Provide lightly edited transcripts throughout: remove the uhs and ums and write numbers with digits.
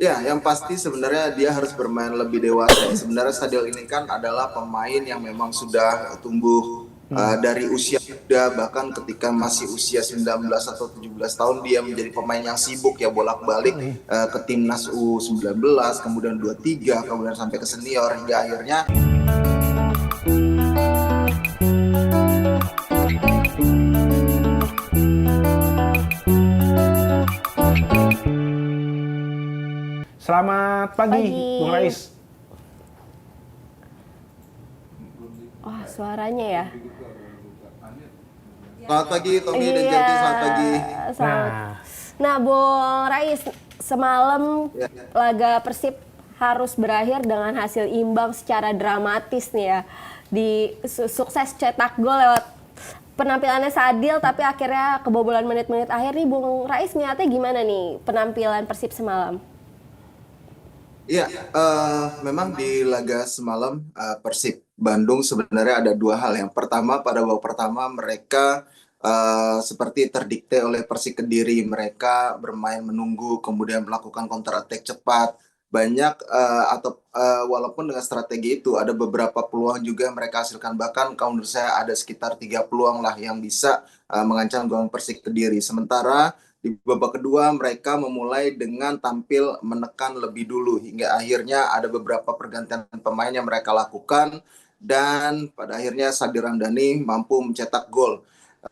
Ya, yang pasti sebenarnya dia harus bermain lebih dewasa. Sebenarnya Sadio ini kan adalah pemain yang memang sudah tumbuh dari usia muda, bahkan ketika masih usia 19 atau 17 tahun dia menjadi pemain yang sibuk ya bolak-balik ke timnas U19, kemudian 23, kemudian sampai ke senior hingga akhirnya. Selamat pagi, Bung Pagi. Rais. Wah, suaranya ya. Selamat pagi Tommy dan Iya, Jaki, selamat pagi. selamat. Nah, Nah, Bung Rais, semalam Ya. laga Persib harus berakhir dengan hasil imbang secara dramatis nih ya. Sukses cetak gol lewat penampilannya Sadil, tapi akhirnya kebobolan menit-menit akhir nih. Bung Rais ngeliatnya gimana nih penampilan Persib semalam? Iya, memang di laga semalam Persib Bandung sebenarnya ada dua hal. Yang pertama, pada babak pertama mereka seperti terdikte oleh Persik Kediri. Mereka bermain menunggu, kemudian melakukan counter attack cepat. Banyak walaupun dengan strategi itu ada beberapa peluang juga yang mereka hasilkan. Bahkan kalau menurut saya ada sekitar 3 peluang lah yang bisa mengancam gawang Persik Kediri. Sementara di babak kedua mereka memulai dengan tampil menekan lebih dulu hingga akhirnya ada beberapa pergantian pemain yang mereka lakukan dan pada akhirnya Sadir Ramdhani mampu mencetak gol.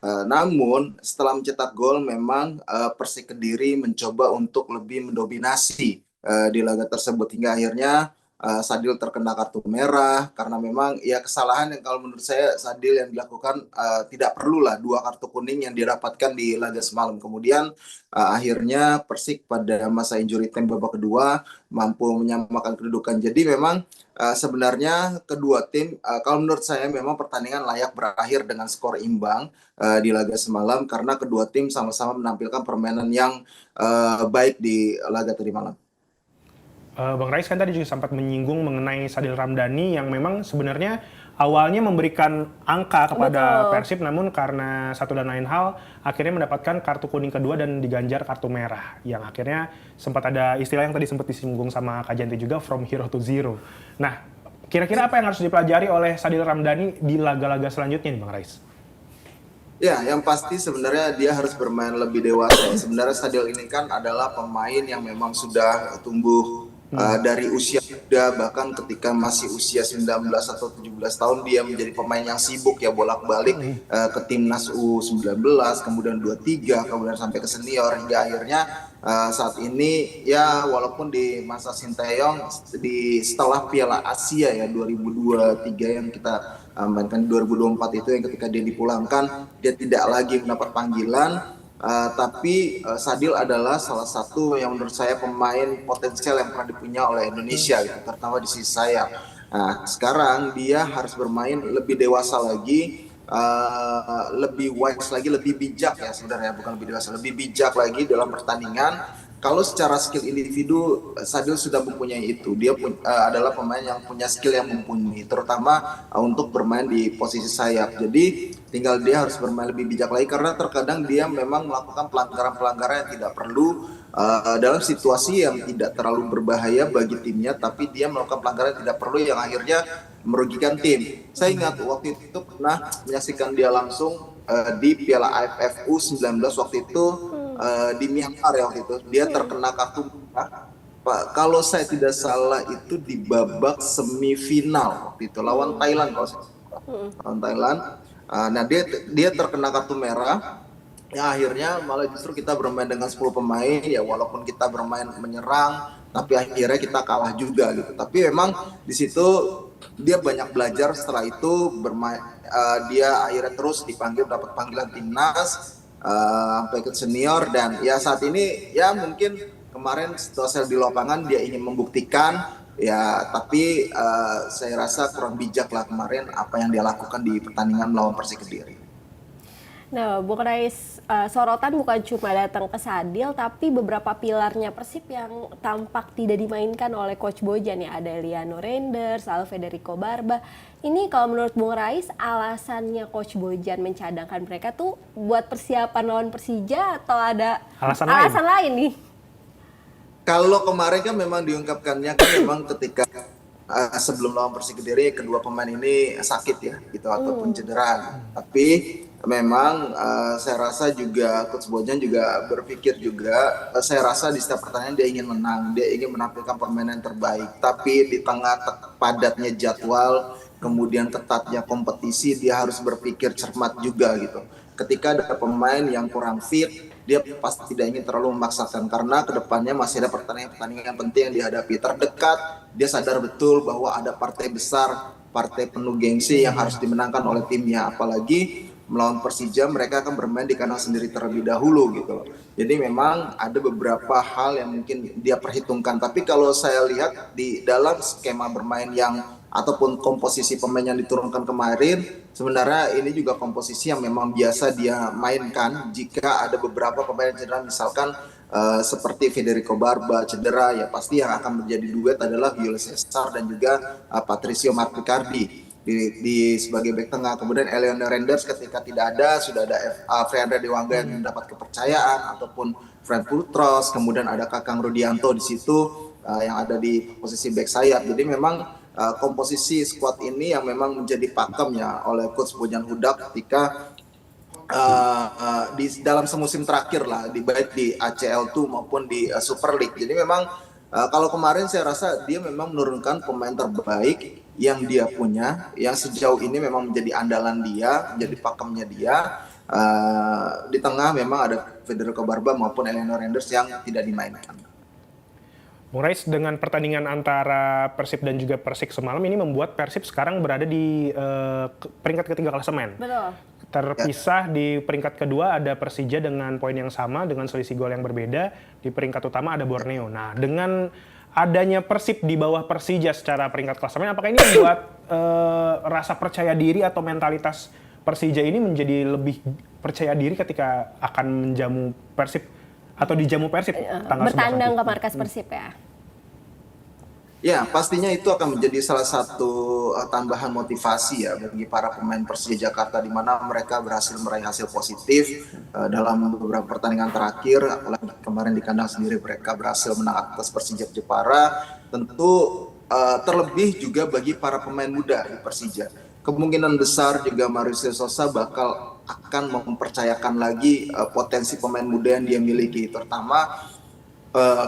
Namun setelah mencetak gol memang Persik Kediri mencoba untuk lebih mendominasi di laga tersebut hingga akhirnya Sadil terkena kartu merah karena memang ya kesalahan yang kalau menurut saya Sadil yang dilakukan tidak perlulah dua kartu kuning yang didapatkan di laga semalam. Kemudian akhirnya Persik pada masa injury time babak kedua mampu menyamakan kedudukan. Jadi memang sebenarnya kedua tim kalau menurut saya memang pertandingan layak berakhir dengan skor imbang di laga semalam karena kedua tim sama-sama menampilkan permainan yang baik di laga tadi malam. Bang Rais kan tadi juga sempat menyinggung mengenai Sadil Ramdhani yang memang sebenarnya awalnya memberikan angka kepada Betul. Persib, namun karena satu dan lain hal akhirnya mendapatkan kartu kuning kedua dan diganjar kartu merah. Yang akhirnya sempat ada istilah yang tadi sempat disinggung sama Kak Janti juga, from hero to zero. Nah, kira-kira apa yang harus dipelajari oleh Sadil Ramdhani di laga-laga selanjutnya nih Bang Rais? Ya, yang pasti sebenarnya dia harus bermain lebih dewasa. Sebenarnya Sadil ini kan adalah pemain yang memang sudah tumbuh dari usia muda, bahkan ketika masih usia 19 atau 17 tahun dia menjadi pemain yang sibuk ya bolak-balik ke timnas U19, kemudian 23, kemudian sampai ke senior hingga akhirnya saat ini ya walaupun di masa Sinteyong setelah Piala Asia ya 2023 yang kita mainkan di 2024 itu yang ketika dia dipulangkan dia tidak lagi mendapat panggilan. Tapi Sadil adalah salah satu yang menurut saya pemain potensial yang pernah dipunya oleh Indonesia gitu, terutama di sisi sayap. Nah, sekarang dia harus bermain lebih dewasa lagi, lebih wise lagi, lebih bijak ya sebenarnya bukan lebih dewasa, lebih bijak lagi dalam pertandingan. Kalau secara skill individu Sadil sudah mempunyai itu. Dia adalah pemain yang punya skill yang mumpuni, terutama untuk bermain di posisi sayap. Jadi tinggal dia harus bermain lebih bijak lagi karena terkadang dia memang melakukan pelanggaran-pelanggaran yang tidak perlu dalam situasi yang tidak terlalu berbahaya bagi timnya, tapi dia melakukan pelanggaran yang tidak perlu yang akhirnya merugikan tim. Saya ingat waktu itu pernah menyaksikan dia langsung di Piala AFF U19 waktu itu di Myanmar ya waktu itu dia terkena kartu merah. Pak, kalau saya tidak salah itu di babak semifinal waktu itu lawan Thailand kalau saya salah. Lawan Thailand. Nah dia terkena kartu merah. Ya akhirnya malah justru kita bermain dengan 10 pemain ya walaupun kita bermain menyerang tapi akhirnya kita kalah juga gitu. Tapi memang di situ dia banyak belajar setelah itu bermain dia akhirnya terus dipanggil dapat panggilan timnas sampai ke senior dan ya saat ini ya mungkin kemarin situasi di lapangan dia ingin membuktikan ya tapi saya rasa kurang bijak lah kemarin apa yang dia lakukan di pertandingan melawan Persik Kediri. Nah, Bung Rais, sorotan bukan cuma datang ke Sadil, tapi beberapa pilarnya Persib yang tampak tidak dimainkan oleh Coach Bojan ya. Ada Eliano Reinders, Al Federico Barba. Ini kalau menurut Bung Rais, alasannya Coach Bojan mencadangkan mereka tuh buat persiapan lawan Persija atau ada Alasan alasan lain nih? Kalau kemarin kan memang diungkapkannya kan memang ketika sebelum lawan Persik Kediri kedua pemain ini sakit ya gitu ataupun cedera. Tapi memang saya rasa juga Coach Bojan juga berpikir juga saya rasa di setiap pertandingan dia ingin menang, dia ingin menampilkan permainan terbaik. Tapi di tengah padatnya jadwal, kemudian ketatnya kompetisi, dia harus berpikir cermat juga gitu. Ketika ada pemain yang kurang fit, dia pasti tidak ingin terlalu memaksakan karena kedepannya masih ada pertandingan penting yang dihadapi. Terdekat, dia sadar betul bahwa ada partai besar, partai penuh gengsi yang harus dimenangkan oleh timnya. Apalagi melawan Persija, mereka akan bermain di kandang sendiri terlebih dahulu gitu. Jadi memang ada beberapa hal yang mungkin dia perhitungkan. Tapi kalau saya lihat di dalam skema bermain yang ataupun komposisi pemain yang diturunkan kemarin, sebenarnya ini juga komposisi yang memang biasa dia mainkan jika ada beberapa pemain yang cedera, misalkan seperti Federico Barba cedera, ya pasti yang akan menjadi duet adalah Julius Cesar dan juga Patricio Marpicardi di sebagai bek tengah. Kemudian Eleanor Renders ketika tidak ada, sudah ada Friandra Dewangga yang mendapat kepercayaan, ataupun Fred Putros, kemudian ada Kakang Rudianto di situ yang ada di posisi bek sayap. Jadi memang komposisi skuad ini yang memang menjadi pakemnya oleh Coach Bojan Hudak ketika di dalam semusim terakhir lah, baik di ACL2 maupun di Super League. Jadi memang kalau kemarin saya rasa dia memang menurunkan pemain terbaik yang dia punya, yang sejauh ini memang menjadi andalan dia, menjadi pakemnya dia. Di tengah memang ada Federico Barba maupun Eleanor Renders yang tidak dimainkan. Bung Rais, dengan pertandingan antara Persib dan juga Persik semalam ini membuat Persib sekarang berada di peringkat ketiga klasemen. Betul. Terpisah di peringkat kedua ada Persija dengan poin yang sama, dengan selisih gol yang berbeda. Di peringkat utama ada Borneo. Nah, dengan adanya Persib di bawah Persija secara peringkat klasemen, apakah ini membuat rasa percaya diri atau mentalitas Persija ini menjadi lebih percaya diri ketika akan menjamu Persib atau dijamu Persib tanggal 11 bertandang nanti? ke markas Persib ya? Ya, pastinya itu akan menjadi salah satu tambahan motivasi ya bagi para pemain Persija Jakarta, di mana mereka berhasil meraih hasil positif dalam beberapa pertandingan terakhir. Apalagi kemarin di kandang sendiri mereka berhasil menang atas Persija Jepara. Tentu terlebih juga bagi para pemain muda di Persija. Kemungkinan besar juga Mauricio Sosa akan mempercayakan lagi potensi pemain muda yang dia miliki, terutama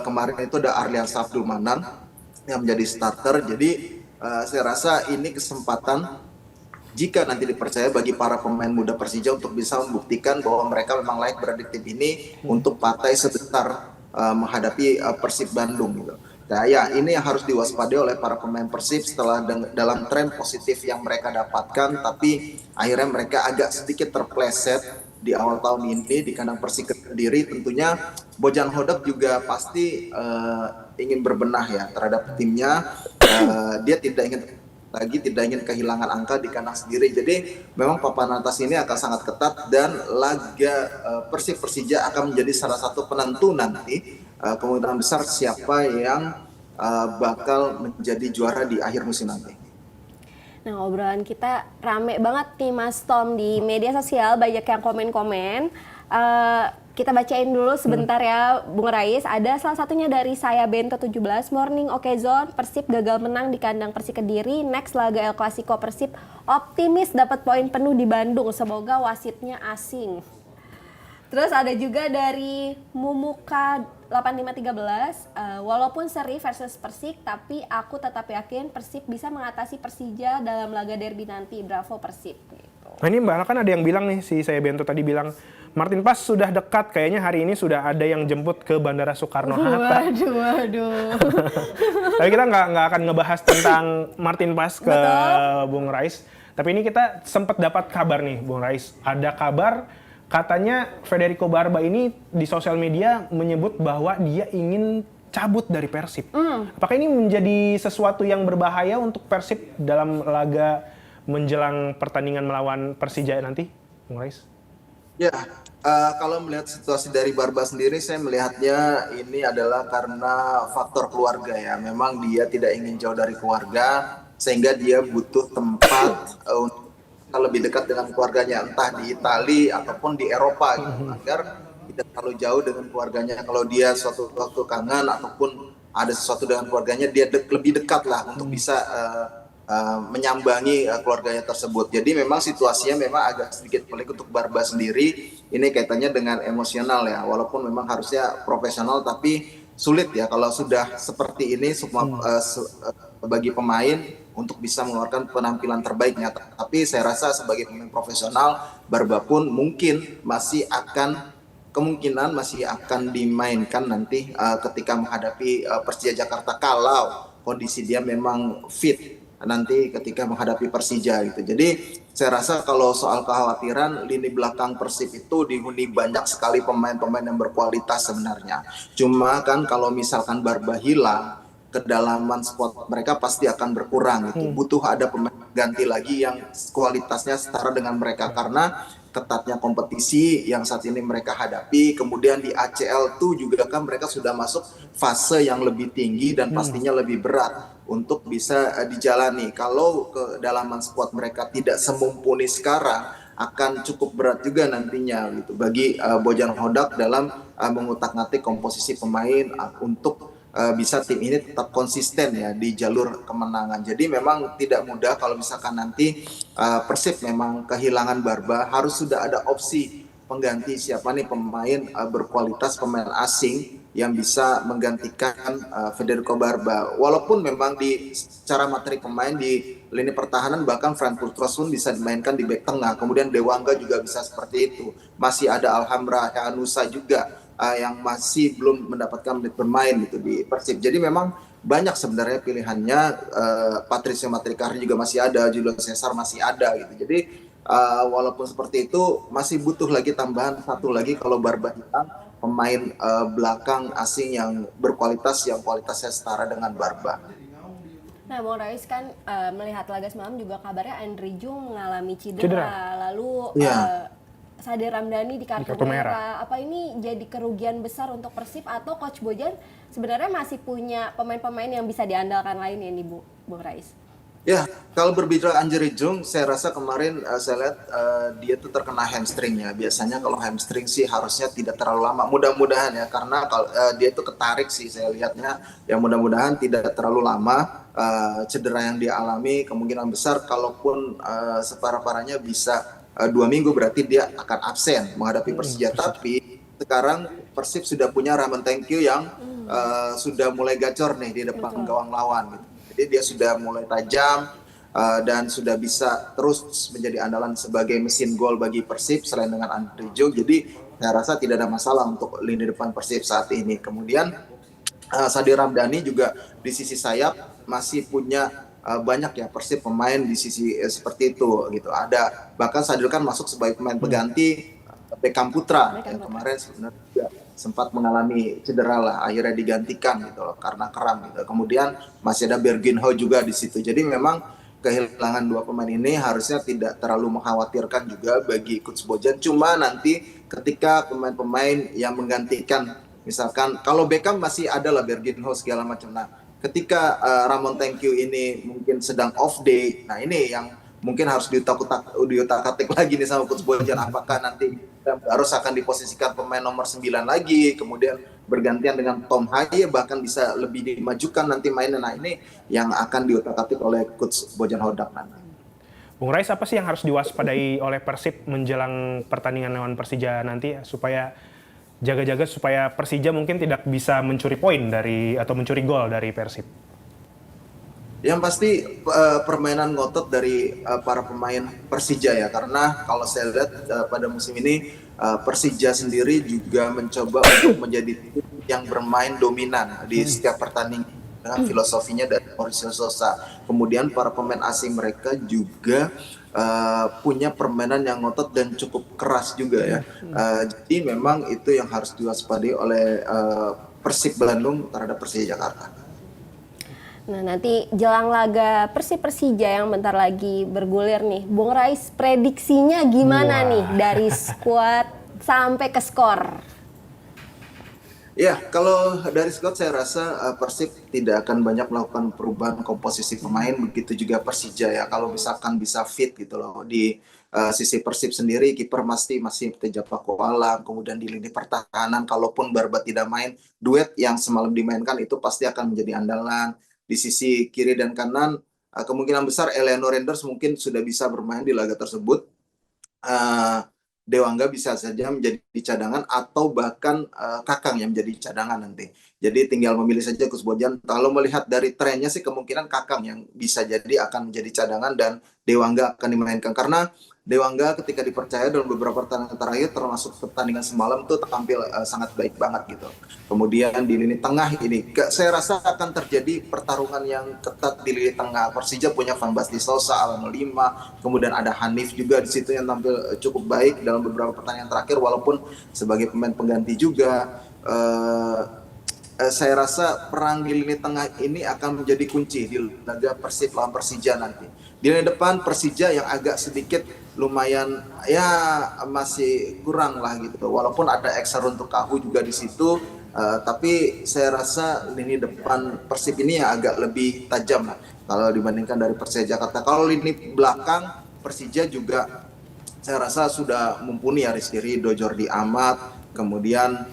kemarin itu ada Arlian Sabdul Manan yang menjadi starter. Jadi saya rasa ini kesempatan jika nanti dipercaya bagi para pemain muda Persija untuk bisa membuktikan bahwa mereka memang layak berada di tim ini untuk partai sebesar menghadapi Persib Bandung gitu. Nah ya, ini yang harus diwaspadai oleh para pemain Persib setelah dalam tren positif yang mereka dapatkan, tapi akhirnya mereka agak sedikit terpleset di awal tahun ini di kandang Persik Kediri. Tentunya Bojan Hodak juga pasti ingin berbenah ya terhadap timnya. Dia tidak ingin kehilangan angka di kandang sendiri. Jadi memang papan atas ini akan sangat ketat, dan laga Persija akan menjadi salah satu penentu nanti kemungkinan besar siapa yang bakal menjadi juara di akhir musim nanti. Nah, obrolan kita rame banget nih Mas Tom di media sosial, banyak yang komen-komen. Kita bacain dulu sebentar ya Bung Rais. Ada salah satunya dari saya Bento 17, Morning Oke Zone, Persib gagal menang di kandang Persik Kediri, next laga El Clasico Persib optimis dapat poin penuh di Bandung, semoga wasitnya asing. Terus ada juga dari Mumuka 8513, walaupun seri versus Persik, tapi aku tetap yakin Persib bisa mengatasi Persija dalam laga derby nanti. Bravo Persib. Gitu. Nah ini Mbak, kan ada yang bilang nih, si saya Bento tadi bilang, Martin Pass sudah dekat, kayaknya hari ini sudah ada yang jemput ke Bandara Soekarno-Hatta. Waduh. Tapi kita nggak akan ngebahas tentang Martin Pass ke Bung Rais. Tapi ini kita sempat dapat kabar nih Bung Rais, ada kabar katanya Federico Barba ini di sosial media menyebut bahwa dia ingin cabut dari Persib. Apakah ini menjadi sesuatu yang berbahaya untuk Persib dalam laga menjelang pertandingan melawan Persija nanti, Bung Rais? Ya, kalau melihat situasi dari Barba sendiri, saya melihatnya ini adalah karena faktor keluarga ya. Memang dia tidak ingin jauh dari keluarga, sehingga dia butuh tempat untuk lebih dekat dengan keluarganya, entah di Italia ataupun di Eropa gitu, agar tidak terlalu jauh dengan keluarganya. Kalau dia suatu waktu kangen ataupun ada sesuatu dengan keluarganya, dia lebih dekat lah untuk bisa menyambangi keluarganya tersebut. Jadi memang situasinya memang agak sedikit pelik untuk Barba sendiri. Ini kaitannya dengan emosional ya, walaupun memang harusnya profesional, tapi sulit ya kalau sudah seperti ini semua bagi pemain untuk bisa mengeluarkan penampilan terbaiknya. Tapi saya rasa sebagai pemain profesional, Barba pun mungkin masih akan kemungkinan masih akan dimainkan nanti ketika menghadapi Persija Jakarta kalau kondisi dia memang fit nanti ketika menghadapi Persija gitu. Jadi saya rasa kalau soal kekhawatiran lini belakang Persib itu dihuni banyak sekali pemain-pemain yang berkualitas sebenarnya. Cuma kan kalau misalkan Barba hilang, kedalaman squad mereka pasti akan berkurang gitu. Butuh ada pemain ganti lagi yang kualitasnya setara dengan mereka karena ketatnya kompetisi yang saat ini mereka hadapi. Kemudian di ACL tuh juga kan mereka sudah masuk fase yang lebih tinggi dan pastinya lebih berat untuk bisa dijalani. Kalau kedalaman squad mereka tidak semumpuni sekarang, akan cukup berat juga nantinya gitu bagi Bojan Hodak dalam mengutak-ngatik komposisi pemain untuk bisa tim ini tetap konsisten ya di jalur kemenangan. Jadi memang tidak mudah kalau misalkan nanti Persib memang kehilangan Barba, harus sudah ada opsi pengganti siapa nih pemain berkualitas, pemain asing yang bisa menggantikan Federico Barba. Walaupun memang di secara materi pemain di lini pertahanan bahkan Fran Putros pun bisa dimainkan di bek tengah. Kemudian Dewangga juga bisa seperti itu. Masih ada Alhamra Hanusa juga yang masih belum mendapatkan menit bermain gitu di Persib. Jadi memang banyak sebenarnya pilihannya. Patricio Matrikari juga masih ada, Julio Cesar masih ada gitu. Jadi walaupun seperti itu masih butuh lagi tambahan satu lagi kalau Barba hilang, pemain belakang asing yang berkualitas yang kualitasnya setara dengan Barba. Nah, Bung Rais kan melihat laga semalam juga kabarnya Andre Jung mengalami cedera. Lalu Sade Ramdhani di kartu merah. Apa ini jadi kerugian besar untuk Persib atau Coach Bojan sebenarnya masih punya pemain-pemain yang bisa diandalkan lain ya nih Bung Rais? Ya, kalau berbicara Andre Jung, saya rasa kemarin saya lihat dia tuh terkena hamstringnya. Biasanya kalau hamstring sih harusnya tidak terlalu lama. Mudah-mudahan ya, karena kalau dia itu ketarik sih saya lihatnya. Ya mudah-mudahan tidak terlalu lama cedera yang dia alami. Kemungkinan besar kalaupun separah-parahnya bisa 2 minggu berarti dia akan absen menghadapi Persija. Tapi sekarang Persib sudah punya Ramon Tengkiu yang sudah mulai gacor nih di depan gawang lawan gitu. Jadi dia sudah mulai tajam dan sudah bisa terus menjadi andalan sebagai mesin gol bagi Persib selain dengan Andre Jung. Jadi saya rasa tidak ada masalah untuk lini depan Persib saat ini. Kemudian Sade Ramdhani juga di sisi sayap masih punya banyak ya Persib pemain di sisi seperti itu gitu. Ada bahkan Sadil kan masuk sebagai pemain pengganti Beckham Putra yang kemarin sebenarnya sempat mengalami cedera lah, akhirnya digantikan gitu loh karena kram gitu. Kemudian masih ada Berginho juga di situ. Jadi memang kehilangan 2 pemain ini harusnya tidak terlalu mengkhawatirkan juga bagi Coach Bojan. Cuma nanti ketika pemain-pemain yang menggantikan, misalkan kalau Beckham masih ada lah Berginho segala macam. Nah, ketika Ramon Tengkiu ini mungkin sedang off day, nah ini yang mungkin harus diutak-atik lagi nih sama Coach Bojan. Apakah nanti harus akan diposisikan pemain nomor 9 lagi, kemudian bergantian dengan Tom Haye, bahkan bisa lebih dimajukan nanti mainnya. Nah ini yang akan diutak-atik oleh Coach Bojan Hodak nanti. Bung Rais, apa sih yang harus diwaspadai oleh Persib menjelang pertandingan lawan Persija nanti supaya jaga-jaga supaya Persija mungkin tidak bisa mencuri poin dari atau mencuri gol dari Persib? Yang pasti permainan ngotot dari para pemain Persija ya, karena kalau saya lihat pada musim ini Persija sendiri juga mencoba untuk menjadi tim yang bermain dominan di setiap pertandingan dengan filosofinya dari Mauricio Sosa. Kemudian para pemain asing mereka juga punya permainan yang ngotot dan cukup keras juga ya. Jadi memang itu yang harus diwaspadai oleh Persib Bandung terhadap Persija Jakarta. Nah, nanti jelang laga Persija yang bentar lagi bergulir nih, Bung Rais prediksinya gimana nih dari skuad sampai ke skor? Ya, kalau dari skor saya rasa Persib tidak akan banyak melakukan perubahan komposisi pemain, begitu juga Persija ya. Kalau misalkan bisa fit gitu loh di sisi Persib sendiri, kiper masih Teja Pakualam, kemudian di lini pertahanan kalaupun Barba tidak main, duet yang semalam dimainkan itu pasti akan menjadi andalan. Di sisi kiri dan kanan kemungkinan besar Eleanor Renders mungkin sudah bisa bermain di laga tersebut. Dewangga bisa saja menjadi cadangan atau bahkan Kakang yang menjadi cadangan nanti. Jadi tinggal memilih saja Coach Bojan. Kalau melihat dari trennya sih kemungkinan Kakang yang bisa jadi akan menjadi cadangan dan Dewangga akan dimainkan. Karena Dewangga ketika dipercaya dalam beberapa pertandingan terakhir termasuk pertandingan semalam tuh tampil sangat baik banget gitu. Kemudian di lini tengah ini saya rasa akan terjadi pertarungan yang ketat di lini tengah. Persija punya Van Basten Sosa, Alan Lima, kemudian ada Hanif juga di situ yang tampil cukup baik dalam beberapa pertandingan terakhir walaupun sebagai pemain pengganti juga. Saya rasa perang di lini tengah ini akan menjadi kunci di laga Persib lawan Persija nanti. Di lini depan Persija yang agak sedikit lumayan ya masih kurang lah gitu. Walaupun ada Ekser untuk Kahu juga di situ, tapi saya rasa lini depan Persib ini yang agak lebih tajam lah kalau dibandingkan dari Persija Jakarta. Kalau lini belakang Persija juga saya rasa sudah mumpuni ya, Rizky Ridho, Jordi Amat, kemudian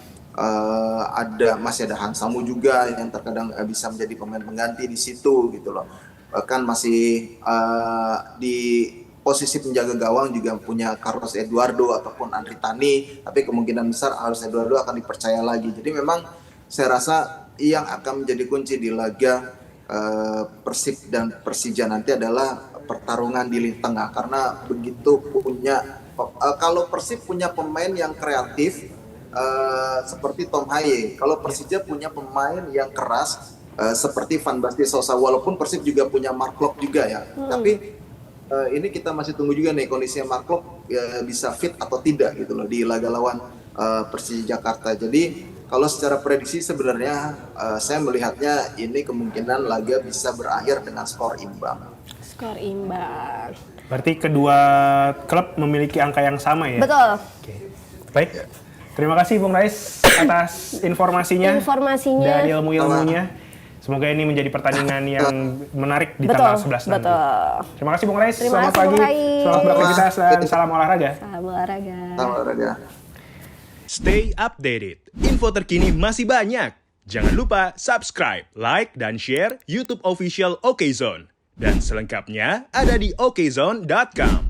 masih ada Hansamu juga yang terkadang bisa menjadi pemain pengganti di situ gitu loh. Bahkan masih di posisi penjaga gawang juga punya Carlos Eduardo ataupun Andri Tani, tapi kemungkinan besar Carlos Eduardo akan dipercaya lagi. Jadi memang saya rasa yang akan menjadi kunci di laga Persib dan Persija nanti adalah pertarungan di lini tengah, karena begitu punya kalau Persib punya pemain yang kreatif seperti Tom Haye, kalau Persija punya pemain yang keras seperti Van Basten Sosa, walaupun Persib juga punya Mark Klok juga ya, tapi ini kita masih tunggu juga nih kondisinya Mark Klok bisa fit atau tidak gitu loh di laga lawan Persija Jakarta. Jadi kalau secara prediksi sebenarnya saya melihatnya ini kemungkinan laga bisa berakhir dengan skor imbang. Skor imbang. Berarti kedua klub memiliki angka yang sama ya? Betul. Oke. Baik. Terima kasih Bung Rais atas informasinya dan ilmu-ilmunya. Semoga ini menjadi pertandingan yang menarik di tanggal 11 nanti. Terima kasih Bung Rais. Selamat pagi, selamat beraktivitas dan salam olahraga. Salam olahraga. Salam olahraga. Stay updated. Info terkini masih banyak. Jangan lupa subscribe, like, dan share YouTube official OKZone. Dan selengkapnya ada di okezone.com.